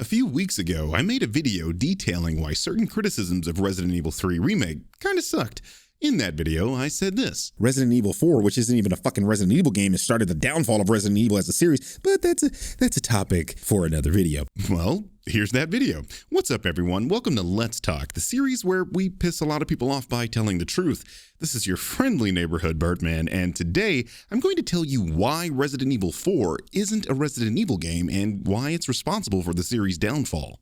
A few weeks ago, I made a video detailing why certain criticisms of Resident Evil 3 Remake kinda sucked. In that video, I said this. Resident Evil 4, which isn't even a fucking Resident Evil game, has started the downfall of Resident Evil as a series, but that's a topic for another video. Well, here's that video. What's up, everyone? Welcome to Let's Talk, the series where we piss a lot of people off by telling the truth. This is your friendly neighborhood Birdman, and today I'm going to tell you why Resident Evil 4 isn't a Resident Evil game and why it's responsible for the series' downfall.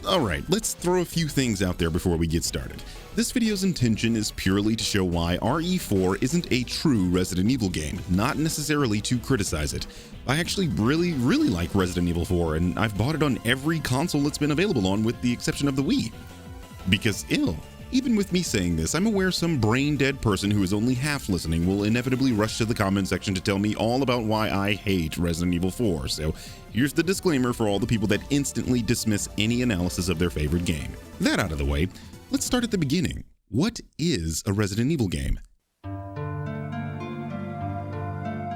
Alright, let's throw a few things out there before we get started. This video's intention is purely to show why RE4 isn't a true Resident Evil game, not necessarily to criticize it. I actually really like Resident Evil 4, and I've bought it on every console it's been available on with the exception of the Wii. Because even with me saying this, I'm aware some brain-dead person who is only half listening will inevitably rush to the comment section to tell me all about why I hate Resident Evil 4, so here's the disclaimer for all the people that instantly dismiss any analysis of their favorite game. That out of the way, let's start at the beginning. What is a Resident Evil game?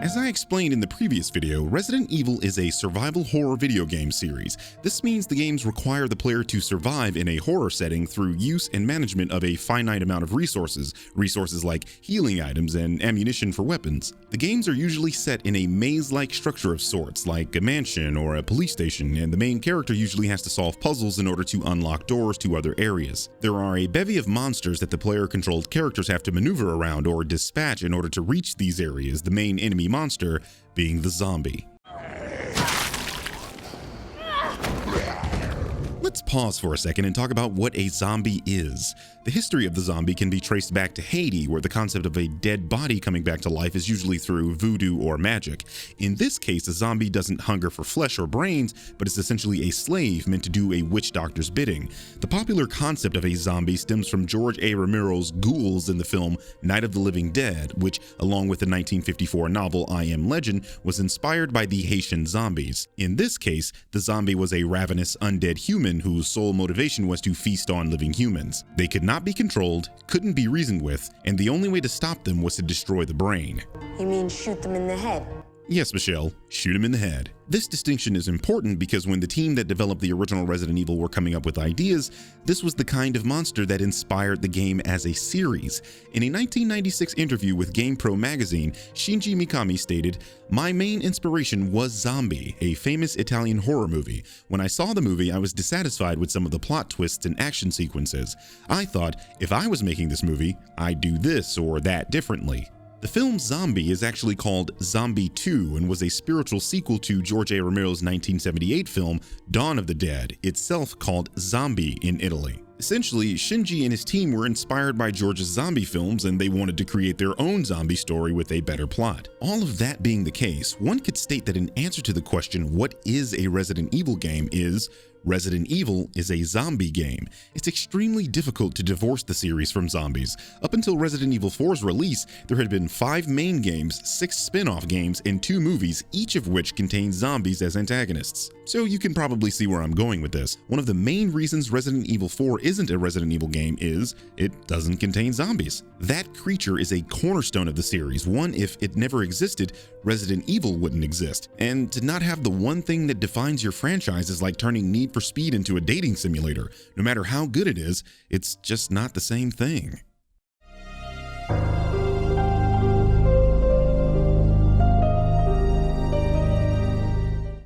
As I explained in the previous video, Resident Evil is a survival horror video game series. This means the games require the player to survive in a horror setting through use and management of a finite amount of resources like healing items and ammunition for weapons. The games are usually set in a maze-like structure of sorts, like a mansion or a police station, and the main character usually has to solve puzzles in order to unlock doors to other areas. There are a bevy of monsters that the player-controlled characters have to maneuver around or dispatch in order to reach these areas, the main enemy monster being the zombie. Let's pause for a second and talk about what a zombie is. The history of the zombie can be traced back to Haiti, where the concept of a dead body coming back to life is usually through voodoo or magic. In this case, a zombie doesn't hunger for flesh or brains, but is essentially a slave meant to do a witch doctor's bidding. The popular concept of a zombie stems from George A. Romero's ghouls in the film Night of the Living Dead, which, along with the 1954 novel I Am Legend, was inspired by the Haitian zombies. In this case, the zombie was a ravenous undead human whose sole motivation was to feast on living humans. They could not be controlled, couldn't be reasoned with, and the only way to stop them was to destroy the brain. You mean shoot them in the head? Yes, Michelle, shoot him in the head. This distinction is important because when the team that developed the original Resident Evil were coming up with ideas, this was the kind of monster that inspired the game as a series. In a 1996 interview with GamePro magazine, Shinji Mikami stated, "My main inspiration was Zombie, a famous Italian horror movie. When I saw the movie, I was dissatisfied with some of the plot twists and action sequences. I thought, if I was making this movie, I'd do this or that differently." The film Zombie is actually called Zombie 2 and was a spiritual sequel to George A. Romero's 1978 film Dawn of the Dead, itself called Zombie in Italy. Essentially, Shinji and his team were inspired by George's zombie films and they wanted to create their own zombie story with a better plot. All of that being the case, one could state that an answer to the question, what is a Resident Evil game, is Resident Evil is a zombie game. It's extremely difficult to divorce the series from zombies. Up until Resident Evil 4's release, there had been 5 main games, 6 spin-off games, and 2 movies, each of which contained zombies as antagonists. So you can probably see where I'm going with this. One of the main reasons Resident Evil 4 isn't a Resident Evil game is it doesn't contain zombies. That creature is a cornerstone of the series, one if it never existed, Resident Evil wouldn't exist. And to not have the one thing that defines your franchise is like turning Need for Speed into a dating simulator. No matter how good it is, it's just not the same thing.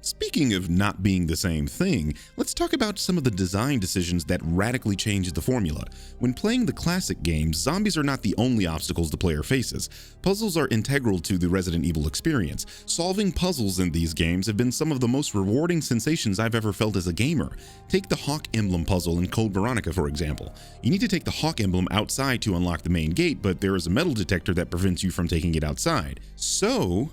Speaking of not being the same thing, let's talk about some of the design decisions that radically changed the formula. When playing the classic games, zombies are not the only obstacles the player faces. Puzzles are integral to the Resident Evil experience. Solving puzzles in these games have been some of the most rewarding sensations I've ever felt as a gamer. Take the Hawk Emblem puzzle in Code Veronica, for example. You need to take the Hawk Emblem outside to unlock the main gate, but there is a metal detector that prevents you from taking it outside. So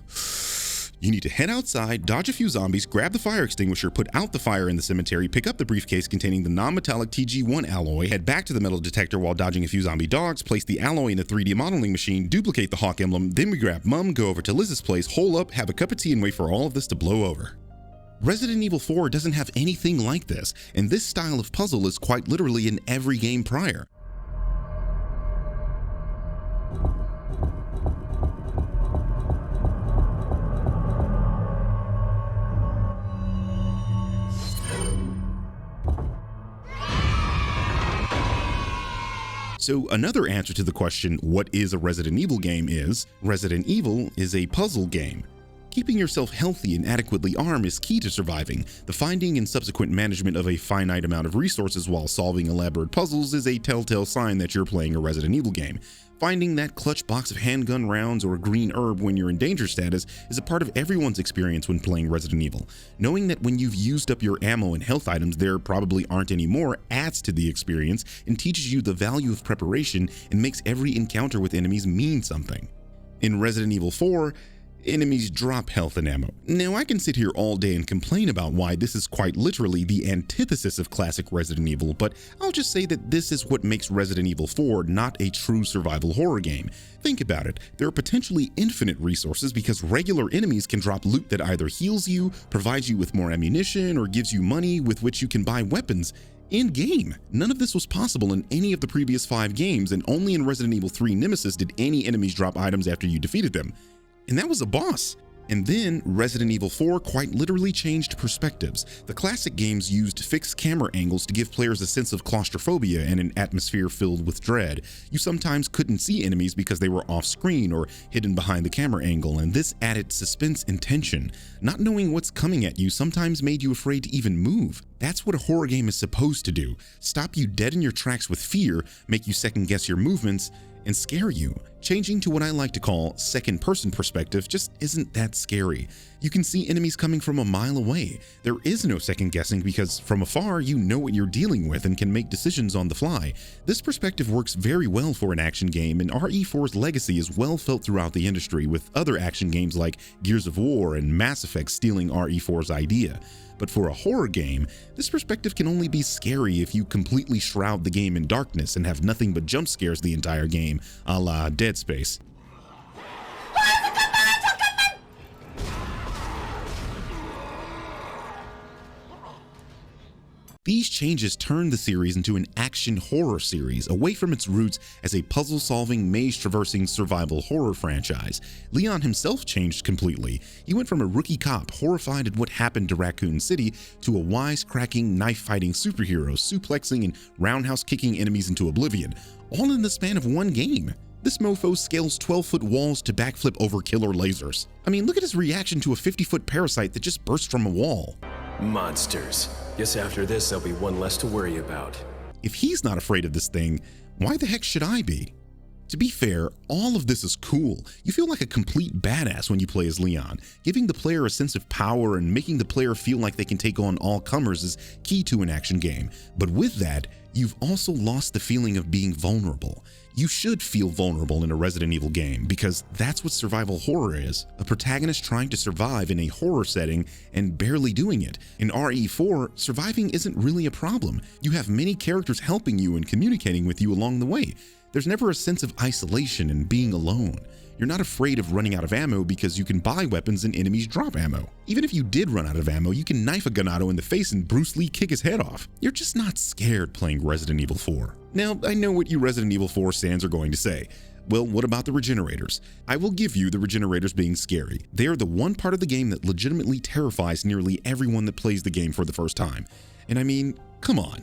you need to head outside, dodge a few zombies, grab the fire extinguisher, put out the fire in the cemetery, pick up the briefcase containing the non-metallic TG1 alloy, head back to the metal detector while dodging a few zombie dogs, place the alloy in a 3D modeling machine, duplicate the Hawk Emblem, then we grab Mum, go over to Liz's place, hole up, have a cup of tea, and wait for all of this to blow over. Resident Evil 4 doesn't have anything like this, and this style of puzzle is quite literally in every game prior. So another answer to the question, what is a Resident Evil game, is Resident Evil is a puzzle game. Keeping yourself healthy and adequately armed is key to surviving. The finding and subsequent management of a finite amount of resources while solving elaborate puzzles is a telltale sign that you're playing a Resident Evil game. Finding that clutch box of handgun rounds or a green herb when you're in danger status is a part of everyone's experience when playing Resident Evil. Knowing that when you've used up your ammo and health items there probably aren't any more adds to the experience and teaches you the value of preparation and makes every encounter with enemies mean something. In Resident Evil 4, enemies drop health and ammo. Now, I can sit here all day and complain about why this is quite literally the antithesis of classic Resident Evil, but I'll just say that this is what makes Resident Evil 4 not a true survival horror game. Think about it, there are potentially infinite resources because regular enemies can drop loot that either heals you, provides you with more ammunition, or gives you money with which you can buy weapons. In-game. None of this was possible in any of the previous 5 games, and only in Resident Evil 3 Nemesis did any enemies drop items after you defeated them. And that was a boss. And then Resident Evil 4 quite literally changed perspectives. The classic games used fixed camera angles to give players a sense of claustrophobia and an atmosphere filled with dread. You sometimes couldn't see enemies because they were off screen or hidden behind the camera angle, and this added suspense and tension. Not knowing what's coming at you sometimes made you afraid to even move. That's what a horror game is supposed to do. Stop you dead in your tracks with fear, make you second guess your movements, and scare you. Changing to what I like to call second-person perspective just isn't that scary. You can see enemies coming from a mile away. There is no second guessing because from afar you know what you're dealing with and can make decisions on the fly. This perspective works very well for an action game, and RE4's legacy is well felt throughout the industry, with other action games like Gears of War and Mass Effect stealing RE4's idea. But for a horror game, this perspective can only be scary if you completely shroud the game in darkness and have nothing but jump scares the entire game, a la Dead Space. These changes turned the series into an action horror series, away from its roots as a puzzle-solving, maze-traversing survival horror franchise. Leon himself changed completely. He went from a rookie cop horrified at what happened to Raccoon City to a wisecracking, knife-fighting superhero suplexing and roundhouse-kicking enemies into oblivion, all in the span of one game. This mofo scales 12-foot walls to backflip over killer lasers. I mean, look at his reaction to a 50-foot parasite that just burst from a wall. Monsters. Guess after this, there'll be one less to worry about. If he's not afraid of this thing, why the heck should I be? To be fair, all of this is cool. You feel like a complete badass when you play as Leon. Giving the player a sense of power and making the player feel like they can take on all comers is key to an action game. But with that, you've also lost the feeling of being vulnerable. You should feel vulnerable in a Resident Evil game because that's what survival horror is. A protagonist trying to survive in a horror setting and barely doing it. In RE4, surviving isn't really a problem. You have many characters helping you and communicating with you along the way. There's never a sense of isolation and being alone. You're not afraid of running out of ammo because you can buy weapons and enemies drop ammo. Even if you did run out of ammo, you can knife a Ganado in the face and Bruce Lee kick his head off. You're just not scared playing Resident Evil 4. Now, I know what you Resident Evil 4 fans are going to say. Well, what about the regenerators? I will give you the regenerators being scary. They are the one part of the game that legitimately terrifies nearly everyone that plays the game for the first time. And I mean, come on.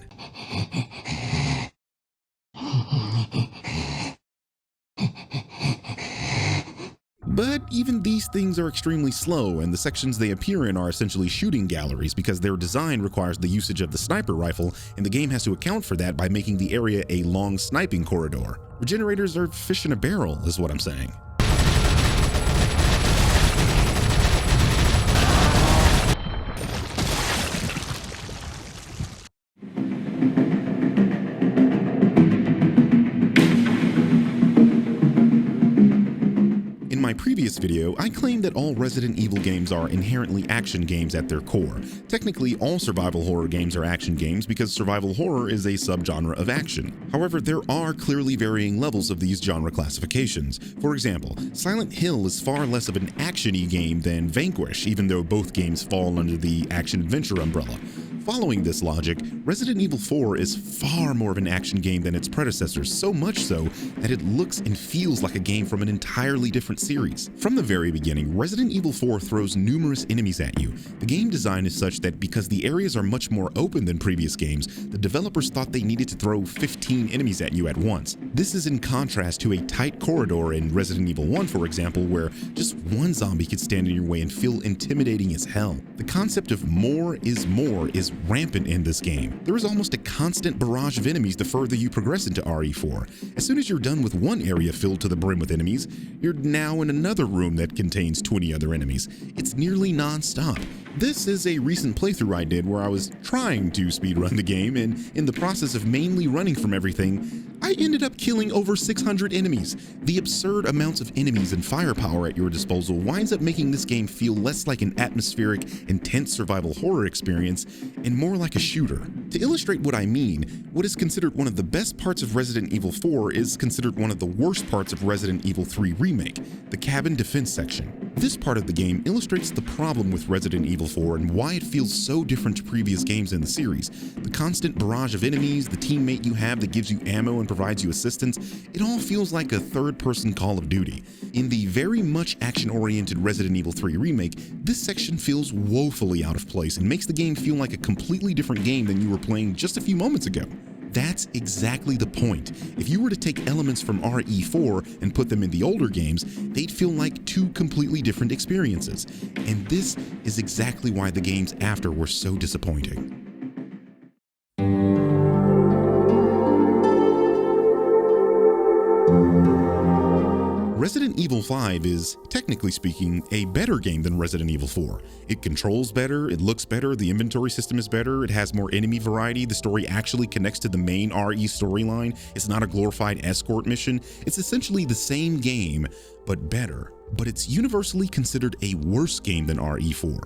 But even these things are extremely slow, and the sections they appear in are essentially shooting galleries because their design requires the usage of the sniper rifle, and the game has to account for that by making the area a long sniping corridor. Regenerators are fish in a barrel, is what I'm saying. In my previous video, I claimed that all Resident Evil games are inherently action games at their core. Technically, all survival horror games are action games because survival horror is a subgenre of action. However, there are clearly varying levels of these genre classifications. For example, Silent Hill is far less of an action-y game than Vanquish, even though both games fall under the action-adventure umbrella. Following this logic, Resident Evil 4 is far more of an action game than its predecessors, so much so that it looks and feels like a game from an entirely different series. From the very beginning, Resident Evil 4 throws numerous enemies at you. The game design is such that because the areas are much more open than previous games, the developers thought they needed to throw 15 enemies at you at once. This is in contrast to a tight corridor in Resident Evil 1, for example, where just one zombie could stand in your way and feel intimidating as hell. The concept of more is rampant in this game. There is almost a constant barrage of enemies the further you progress into RE4. As soon as you're done with one area filled to the brim with enemies, you're now in another room that contains 20 other enemies. It's nearly non-stop. This is a recent playthrough I did where I was trying to speedrun the game, and in the process of mainly running from everything, I ended up killing over 600 enemies. The absurd amounts of enemies and firepower at your disposal winds up making this game feel less like an atmospheric, intense survival horror experience and more like a shooter. To illustrate what I mean, what is considered one of the best parts of Resident Evil 4 is considered one of the worst parts of Resident Evil 3 Remake, the cabin defense section. This part of the game illustrates the problem with Resident Evil 4 and why it feels so different to previous games in the series. The constant barrage of enemies, the teammate you have that gives you ammo and provides you assistance, it all feels like a third-person Call of Duty. In the very much action-oriented Resident Evil 3 Remake, this section feels woefully out of place and makes the game feel like a completely different game than you were playing just a few moments ago. That's exactly the point. If you were to take elements from RE4 and put them in the older games, they'd feel like two completely different experiences. And this is exactly why the games after were so disappointing. Resident Evil 5 is, technically speaking, a better game than Resident Evil 4. It controls better, it looks better, the inventory system is better, it has more enemy variety, the story actually connects to the main RE storyline, it's not a glorified escort mission. It's essentially the same game, but better. But it's universally considered a worse game than RE4.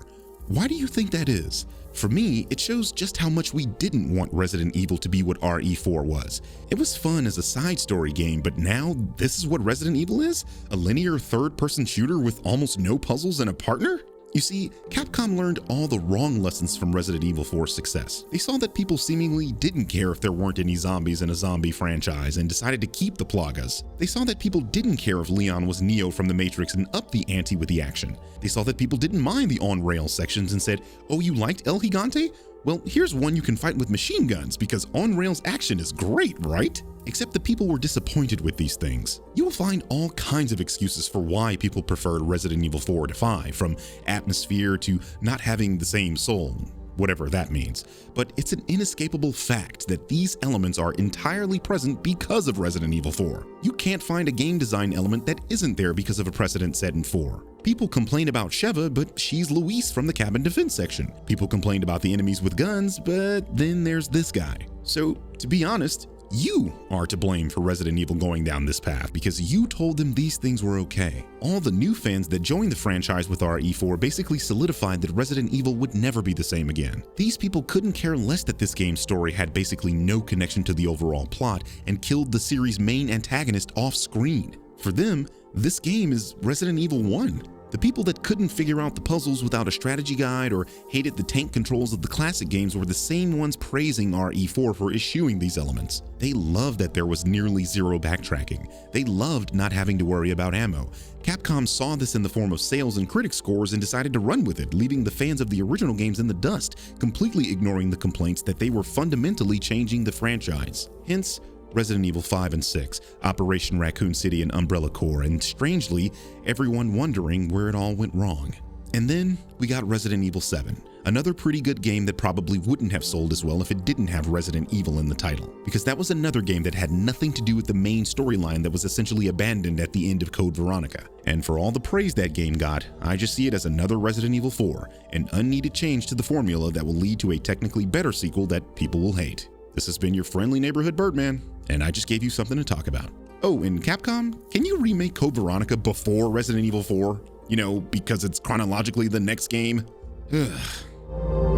Why do you think that is? For me, it shows just how much we didn't want Resident Evil to be what RE4 was. It was fun as a side story game, but now this is what Resident Evil is? A linear third-person shooter with almost no puzzles and a partner? You see, Capcom learned all the wrong lessons from Resident Evil 4's success. They saw that people seemingly didn't care if there weren't any zombies in a zombie franchise and decided to keep the plagas. They saw that people didn't care if Leon was Neo from the Matrix and upped the ante with the action. They saw that people didn't mind the on-rails sections and said, "Oh, you liked El Gigante? Well, here's one you can fight with machine guns because on-rails action is great, right?" Except the people were disappointed with these things. You will find all kinds of excuses for why people preferred Resident Evil 4 to 5, from atmosphere to not having the same soul, whatever that means. But it's an inescapable fact that these elements are entirely present because of Resident Evil 4. You can't find a game design element that isn't there because of a precedent set in 4. People complain about Sheva, but she's Luis from the cabin defense section. People complained about the enemies with guns, but then there's this guy. So, to be honest, you are to blame for Resident Evil going down this path because you told them these things were okay. All the new fans that joined the franchise with RE4 basically solidified that Resident Evil would never be the same again. These people couldn't care less that this game's story had basically no connection to the overall plot and killed the series' main antagonist off screen. For them, this game is Resident Evil 1. The people that couldn't figure out the puzzles without a strategy guide or hated the tank controls of the classic games were the same ones praising RE4 for eschewing these elements. They loved that there was nearly zero backtracking. They loved not having to worry about ammo. Capcom saw this in the form of sales and critic scores and decided to run with it, leaving the fans of the original games in the dust, completely ignoring the complaints that they were fundamentally changing the franchise. Hence, Resident Evil 5 and 6, Operation Raccoon City and Umbrella Corps, and strangely, everyone wondering where it all went wrong. And then we got Resident Evil 7, another pretty good game that probably wouldn't have sold as well if it didn't have Resident Evil in the title, because that was another game that had nothing to do with the main storyline that was essentially abandoned at the end of Code Veronica. And for all the praise that game got, I just see it as another Resident Evil 4, an unneeded change to the formula that will lead to a technically better sequel that people will hate. This has been your friendly neighborhood Birdman, and I just gave you something to talk about. Oh, and Capcom, can you remake Code Veronica before Resident Evil 4? You know, because it's chronologically the next game? Ugh.